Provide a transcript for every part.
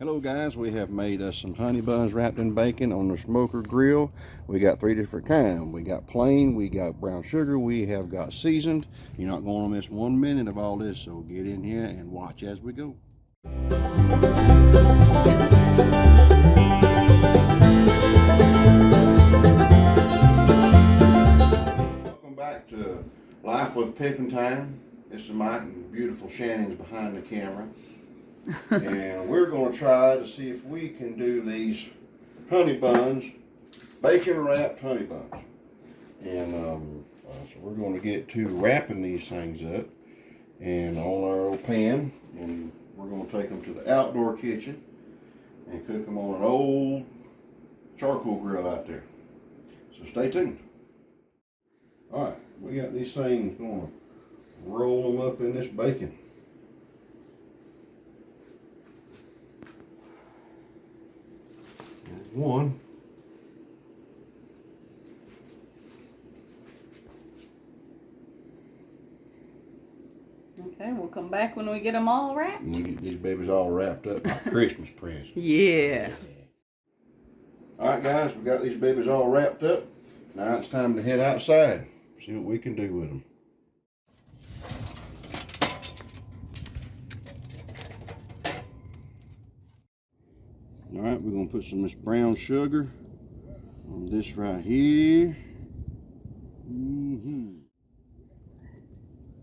Hello guys, we have made us some honey buns wrapped in bacon on the smoker grill. We got 3 different kinds. We got plain, we got brown sugar, we have got seasoned. You're not going to miss 1 minute of all this, so get in here and watch as we go. Welcome back to Life with Pip'nTyne. This is Mike and beautiful Shannon's behind the camera. And we're going to try to see if we can do these honey buns, bacon wrapped honey buns. And so we're going to get to wrapping these things up and on our old pan, and we're going to take them to the outdoor kitchen and cook them on an old charcoal grill out there. So stay tuned. All right, we got these things going to roll them up in this bacon. One. Okay, we'll come back when we get them all wrapped. And we get these babies all wrapped up like Christmas presents. Yeah. Alright guys, we got these babies all wrapped up. Now it's time to head outside. See what we can do with them. Alright, we're going to put some of this brown sugar on this right here.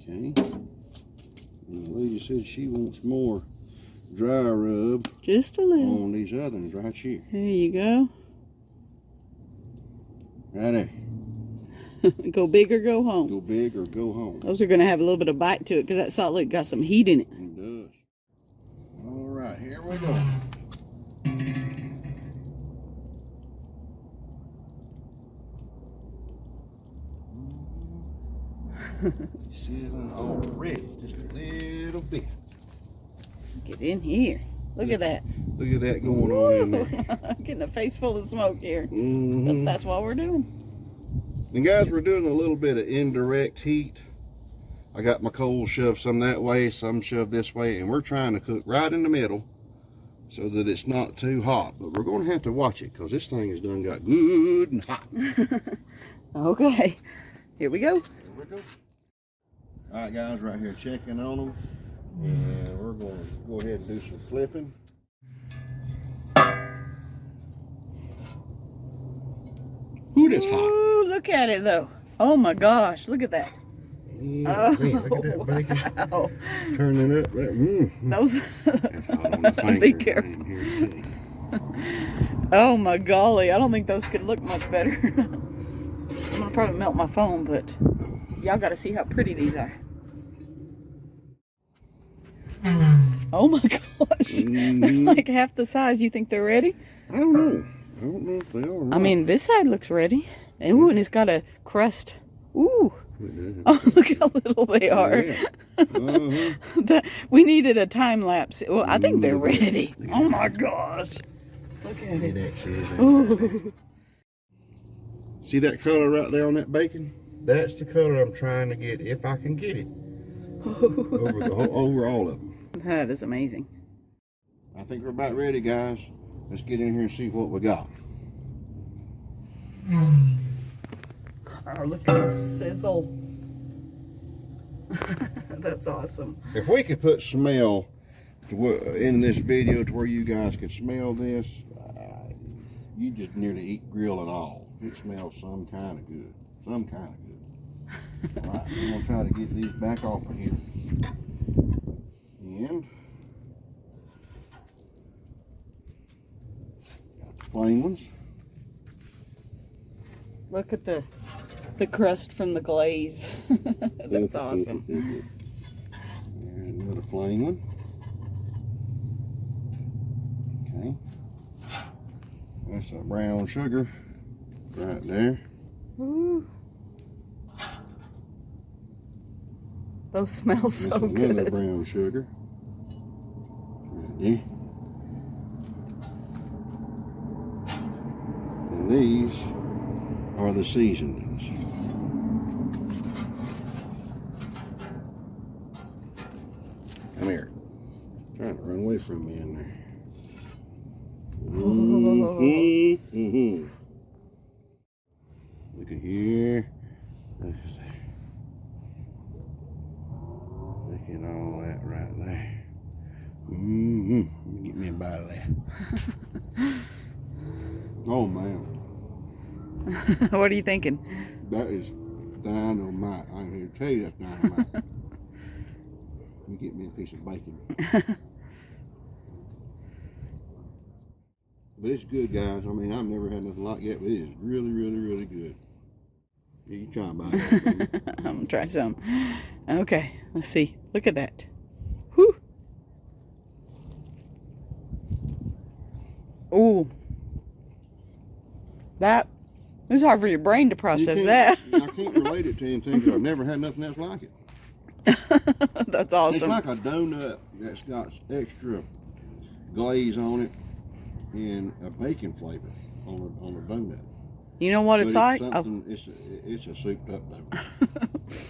Okay. And the lady said she wants more dry rub. Just a little. On these other ones right here. There you go. Right there. Go big or go home. Go big or go home. Those are going to have a little bit of bite to it because that salt lick got some heat in it. It does. Alright, here we go. Sizzling already, just a little bit. Get in here. Look at that. Look at that going on in there. Getting a face full of smoke here. But that's what we're doing. And guys, we're doing a little bit of indirect heat. I got my coals shoved some that way, some shoved this way, and we're trying to cook right in the middle so that it's not too hot. But we're going to have to watch it because this thing has done got good and hot. Okay, here we go. Here we go. All right, guys, right here checking on them, and we're going to go ahead and do some flipping. Ooh, that's hot. Ooh, look at it though. Oh my gosh, look at that. Yeah, man, look at that bacon. Wow. Turning up. Those. That's hot on the finger. Be careful. Oh my golly, I don't think those could look much better. I'm gonna probably melt my phone, but y'all gotta see how pretty these are. Oh my gosh. They're like half the size. You think they're ready? I don't know. I don't know if they are. Right. I mean, this side looks ready. Ooh, and it's got a crust. Ooh. Oh, look how little they are. Yeah. We needed a time lapse. Well, I think they're ready. Oh my gosh. Look at it. Ooh. See that color right there on that bacon? That's the color I'm trying to get, if I can get it. Over all of them. That is amazing. I think we're about ready, guys. Let's get in here and see what we got. Oh, look at the sizzle. That's awesome. If we could put smell in this video to where you guys could smell this, you just nearly eat grill and all. It smells some kind of good. Some kind of good. All right, I'm going to try to get these back off of here. And got the plain ones. Look at the crust from the glaze. That's awesome. And another plain one. Okay. That's a brown sugar right there. Ooh. Those smell so good. good. Brown sugar. Right there. And these are the seasonings. Come here. Trying to run away from me in there. bite of that. Oh man, What are you thinking? that is dynamite. I'm here to tell you that's dynamite. Let me get me a piece of bacon. But it's good, guys. I mean, I've never had nothing like it, but it is really, really, really good. You can try and buy it. I'm gonna try some. Okay, let's see. Look at that. Whew. Ooh. It's hard for your brain to process that. I can't relate it to anything because I've never had nothing else like it. That's awesome. It's like a donut that's got extra glaze on it and a bacon flavor on a donut. You know what But it's like? It's a souped up donut.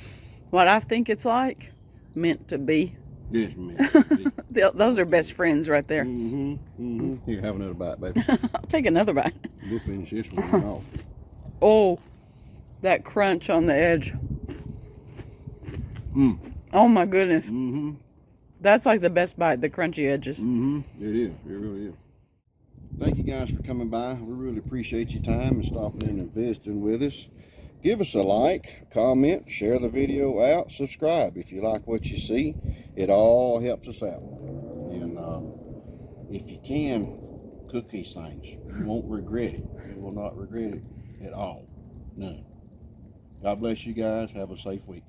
What I think it's like? Meant to be. Yes, man. Those are best friends right there. Here, have another bite, baby. I'll take another bite. We'll finish this one off. Oh, that crunch on the edge. Mm. Oh my goodness. Mm-hmm. That's like the best bite, the crunchy edges. Mm-hmm. It is. It really is. Thank you guys for coming by. We really appreciate your time and stopping in and visiting with us. Give us a like, comment, share the video out, subscribe if you like what you see. It all helps us out. And if you can, cook these things. You won't regret it. You will not regret it at all. None. God bless you guys. Have a safe week.